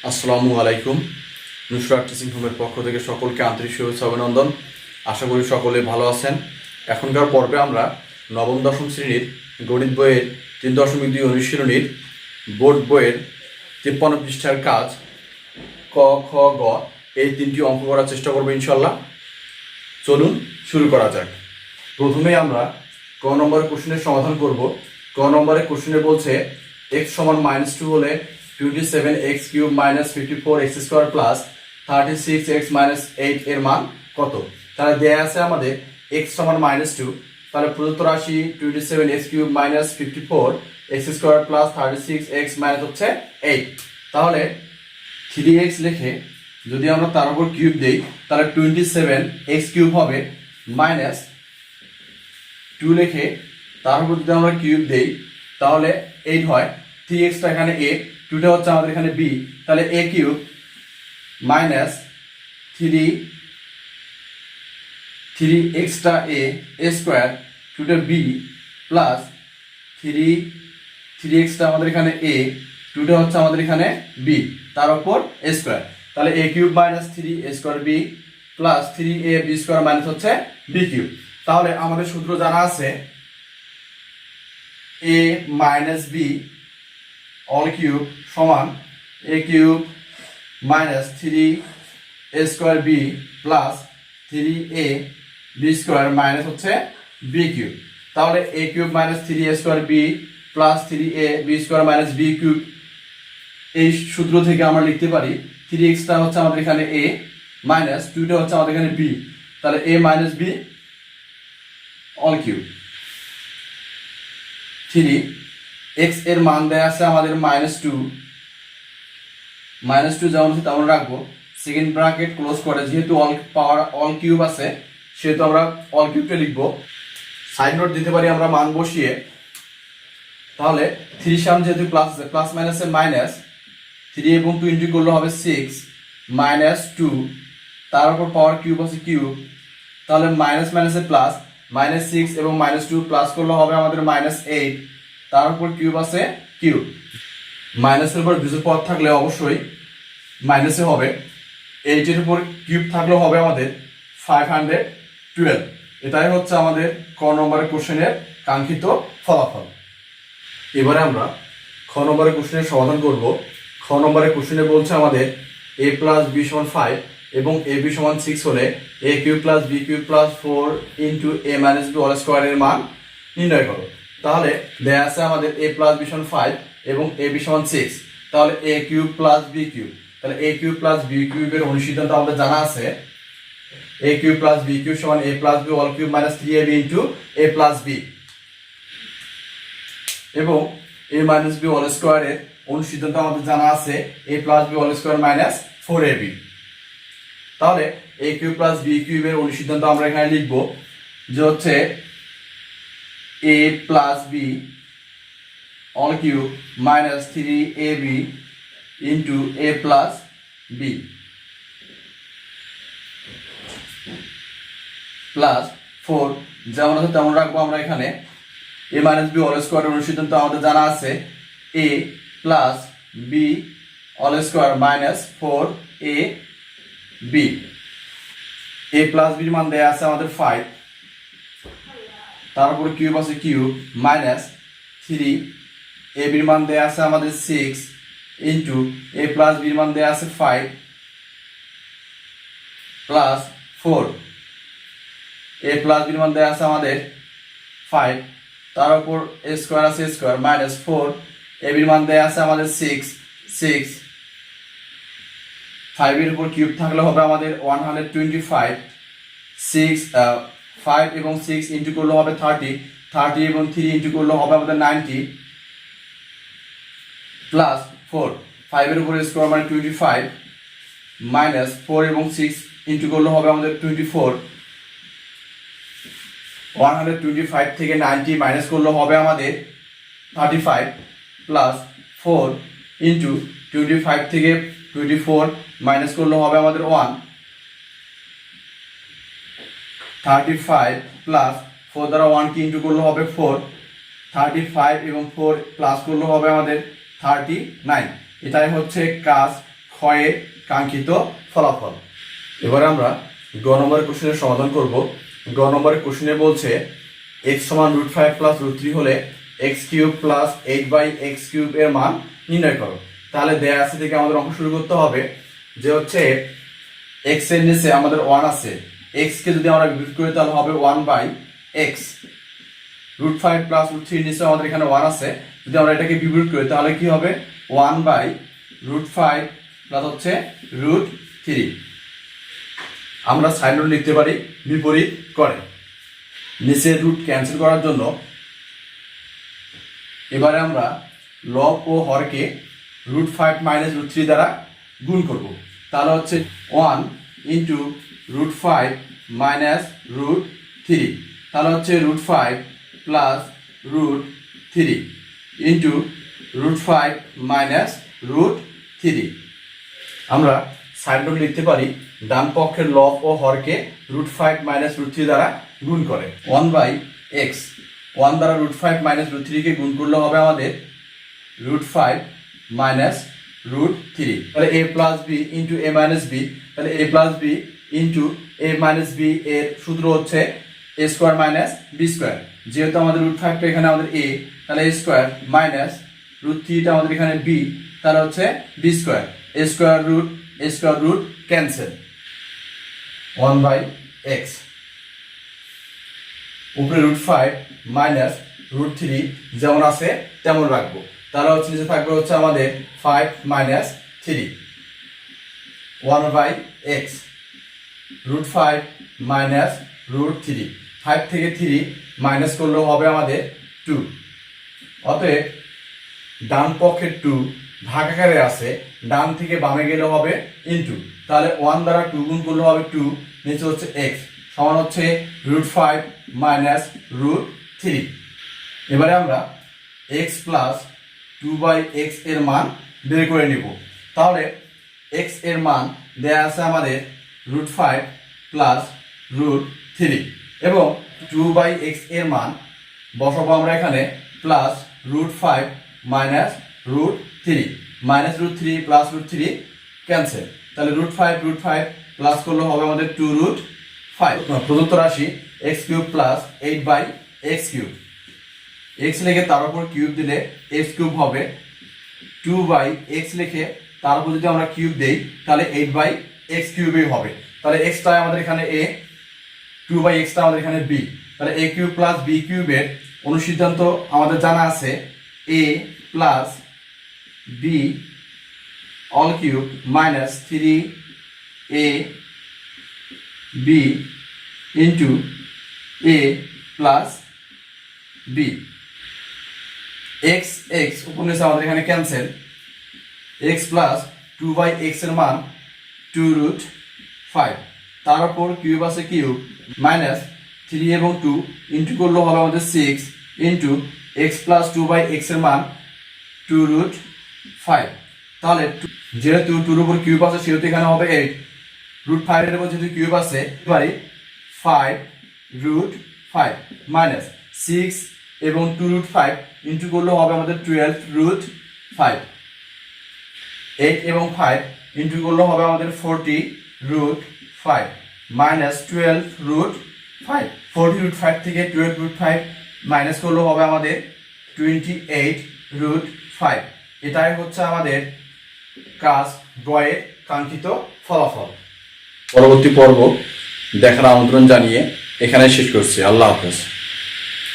আসসালামু আলাইকুম। নুশরাত টিচিং হোমের পক্ষ থেকে সকলকে আন্তরিক শুভেচ্ছা অভিনন্দন। আশা করি সকলে ভালো আছেন। এখনকার পর্বে আমরা নবম দশম শ্রেণীর গণিত বইয়ের 3.2 অনুশীলনীর বোর্ড বইয়ের 53 পৃষ্ঠার কাজ ক, খ, গ এই 3টি অঙ্ক করার চেষ্টা করবো ইনশাল্লাহ। চলুন শুরু করা যাক। প্রথমেই আমরা ক নম্বরের কোশ্চেনের সমাধান করব। ক নম্বরের কোশ্চেনে বলছে x সমান -2 হলে 27x cube -54x square plus 36x -8 এর মান কত? তাহলে দেয়া আছে আমাদের x সমান -2, তাহলে প্রদত্ত রাশি 27x cube -54x square plus 36x হচ্ছে 8। তাহলে 3x লিখে যদি আমরা তার উপর কিউব দেই তাহলে 27x কিউব হবে মাইনাস 2 লিখে তার উপর যদি আমরা কিউব দেই তাহলে 8 হয়। 3x টা এখানে a, 2টা হচ্ছে আমাদের এখানে b, তাহলে a কিউব মাইনাস 3x টা a স্কোয়ার, 2টা b প্লাস 3x টা আমাদের এখানে a, 2টা হচ্ছে আমাদের এখানে b, তার উপর a স্কোয়ার। তাহলে a cube minus 3a square b plus 3ab square minus হচ্ছে b কিউব। তাহলে আমাদের সূত্র জানা আছে a minus b all cube সমান a cube minus 3a square b plus 3ab square minus হচ্ছে b কিউব। তাহলে a cube minus 3a square b plus 3ab square minus b cube, এই সূত্র থেকে আমরা লিখতে পারি 3x টা হচ্ছে আমাদের এখানে a মাইনাস 2টা হচ্ছে আমাদের এখানে b, তাহলে a minus b all cube. 3x এর মান দেয়া আছে আমাদের -2 যেমন আছে তেমন রাখবো। সেকেন্ড ব্র্যাকেট ক্লোজ করে যেহেতু অল পাওয়ার অল কিউব আছে সেহেতু আমরা অল কিউবটা লিখবো। সাইড নোট দিতে পারি আমরা মান বসিয়ে। তাহলে 3 সামনে যেহেতু প্লাস আছে, প্লাস মাইনাসে মাইনাস 3 এবং 2 ইন্টু করলে হবে 6 মাইনাস 2, তার উপর পাওয়ার কিউব আছে কিউব, তাহলে মাইনাস মাইনাসে প্লাস -6 এবং -2 প্লাস করলে হবে আমাদের -8, তার উপর কিউব আছে কিউব। মাইনাসের উপর বিজোড় পদ থাকলে অবশ্যই মাইনাসে হবে। 8 এর উপর কিউব থাকলেও হবে আমাদের 512। এটাই হচ্ছে আমাদের ক নম্বরের কোশ্চেনের কাঙ্ক্ষিত ফলাফল। এবারে আমরা খ নম্বরের কোশ্চেনের সমাধান করব। খ নম্বরের কোশ্চেনে বলছে আমাদের a প্লাস b সমান 5 এবং ab সমান 6 হলে a cube plus b cube plus 4 into a minus b whole square এর মান নির্ণয় করো। তাহলে দেয়া আছে আমাদের a প্লাস b সমান 5 এবং ab সমান 6, তাহলে a cube plus b cube, তাহলে a কিউব প্লাস b কিউবের অনুসিদ্ধান্ত আমাদের জানা আছে a cube plus b cube সমান a plus b whole cube minus 3ab into a plus b, এবং a minus b whole square এর অনুসিদ্ধান্ত আমাদের জানা আছে a plus b whole square minus 4ab। তাহলে a কিউব প্লাস b কিউবের অনুসিদ্ধান্ত আমরা এখানে লিখব যে হচ্ছে a plus b all cube minus 3ab into a plus b plus 4, যেমন আছে তেমন রাখবো আমরা এখানে। a মাইনাস b হোল স্কোয়ারের অনুসিদ্ধান্ত আমাদের জানা আছে a plus b whole square minus 4ab। a plus b মান দেয়া আছে আমাদের 5, তার উপর কিউব আছে কিউব মাইনাস 3ab মান দেয়া আছে আমাদের 6 ইন্টু a প্লাস b মান দেয়া আছে 5 প্লাস 4, a প্লাস b মান দেয়া আছে আমাদের 5, তার উপর a স্কোয়ার আছে স্কোয়ার মাইনাস 4ab মান দেয়া আছে আমাদের 6 5 এর উপর কিউব থাকলে হবে আমাদের 125, 5 এবং 6 ইন্টু করলে হবে 30 এবং 3 ইন্টু করলে হবে আমাদের 90 প্লাস 4, 5 এর উপর স্কোয়ার মানে 25 মাইনাস 4 এবং 6 ইন্টু করলে হবে আমাদের 24, 125 থেকে 90 মাইনাস করলে হবে আমাদের 35 প্লাস 4 ইন্টু 25 থেকে 24 মাইনাস করলে হবে আমাদের 1, 35 প্লাস 4 দ্বারা 1 কে ইন্টু করলে হবে 4, 35 এবং 4 প্লাস করলে হবে আমাদের 39। এটাই হচ্ছে কাজ খ ক্ষয়ের কাঙ্ক্ষিত ফলাফল। এবারে আমরা গ নম্বরের কোশ্চেনের সমাধান করব। গ নম্বরের কোশ্চেনে বলছে x সমান √5 প্লাস √3 হলে x³ প্লাস 8/x³ এর মান নির্ণয় করো। তাহলে দেয়া আছে থেকে আমাদের অঙ্ক শুরু করতে হবে যে হচ্ছে x এর নিচে আমাদের 1 আছে, x কে যদি আমরা বিভক্ত করি তাহলে হবে 1/x। √5 প্লাস √3 নিচে আমাদের এখানে 1 আছে, যদি আমরা এটাকে বিভক্ত করি তাহলে কি হবে 1/√5 প্লাস হচ্ছে √3। আমরা সাইড নোট লিখতে পারি বিপরীত করে। নিচে রুট ক্যান্সেল করার জন্য এবারে আমরা লব ও হরকে √5 মাইনাস √3 দ্বারা গুণ করব। তাহলে হচ্ছে 1 ইন্টু √5 মাইনাস √3, তাহলে হচ্ছে √5 প্লাস √3 ইন্টু √5 মাইনাস √3। আমরা সাইড নোট লিখতে পারি ডান পক্ষের লব ও হরকে √5 মাইনাস √3 দ্বারা গুণ করে। 1/x, 1 দ্বারা √5 মাইনাস √3 কে গুণ করলে হবে আমাদের √5 মাইনাস √3। তাহলে a plus b into a minus b, তাহলে a plus b into a minus b এর সূত্র হচ্ছে a square minus b square. যেহেতু আমাদের √5টা এখানে আমাদের a, তাহলে a স্কোয়ার মাইনাস √3টা আমাদের এখানে b, তাহলে হচ্ছে b square. a square root cancel, 1/x। উপরে √5 মাইনাস √3 যেমন আছে তেমন রাখবো, তাহলে হচ্ছে নিচে থাকবে হচ্ছে আমাদের 5 মাইনাস 3, 1/x। √5 মাইনাস √3, 5 থেকে 3 মাইনাস করলেও হবে আমাদের 2। অতএব ডান পক্ষের 2 ভাগাকারে আছে, ডান থেকে বামে গেলে হবে ইনটু, তাহলে 1 দ্বারা 2 গুণ করলে হবে 2, নিচে হচ্ছে x সমান হচ্ছে √5 মাইনাস √3। এবারে আমরা x প্লাস 2/x এর মান বের করে নিব। তাহলে x এর মান দেয়া আছে আমাদের √5 প্লাস √3 এবং 2/x এর মান বসাবো আমরা এখানে plus √5 minus √3, minus √3 plus √3 cancel, তাহলে √5 প্লাস করলে হবে আমাদের 2√5। প্রদত্ত রাশি x³ প্লাস 8/x³, x লিখে তার উপর কিউব দিলে x³ হবে, 2/x লিখে তার উপর যদি আমরা কিউব দেই তাহলে 8/x³ হবে। তাহলে x টা আমাদের এখানে a, 2/x টা আমাদের এখানে b, তাহলে a³ প্লাস b³ এর অনুসিদ্ধান্ত আমাদের জানা আছে a plus b all cube minus 3ab into a plus b। x উপর নিচে আমাদের এখানে ক্যান্সেল, x প্লাস 2/x এর মান 2√5, তার উপর কিউব আছে কিউব মাইনাস 3 এবং 2 ইন্টু করলে হবে আমাদের 6 ইন্টু x প্লাস 2/x এর মান 2√5। তাহলে যেহেতু 2 উপর কিউব আছে সেহেতু এখানে হবে 8, √5 এর উপর যেহেতু কিউব আছে এবারে 5√5 মাইনাস 6 এবং 2√5 ইন্টু করলে হবে আমাদের 12√5, 8 এবং 5 ইন্টু করলে হবে আমাদের 40√5 মাইনাস 12√5, 40√5 থেকে 12√5 মাইনাস করলে হবে আমাদের 28√5। এটাই হচ্ছে আমাদের কাজ গয়ের কাঙ্ক্ষিত ফলাফল। পরবর্তী পর্ব দেখার আমন্ত্রণ জানিয়ে এখানে শেষ করছি। আল্লাহ হাফেজ।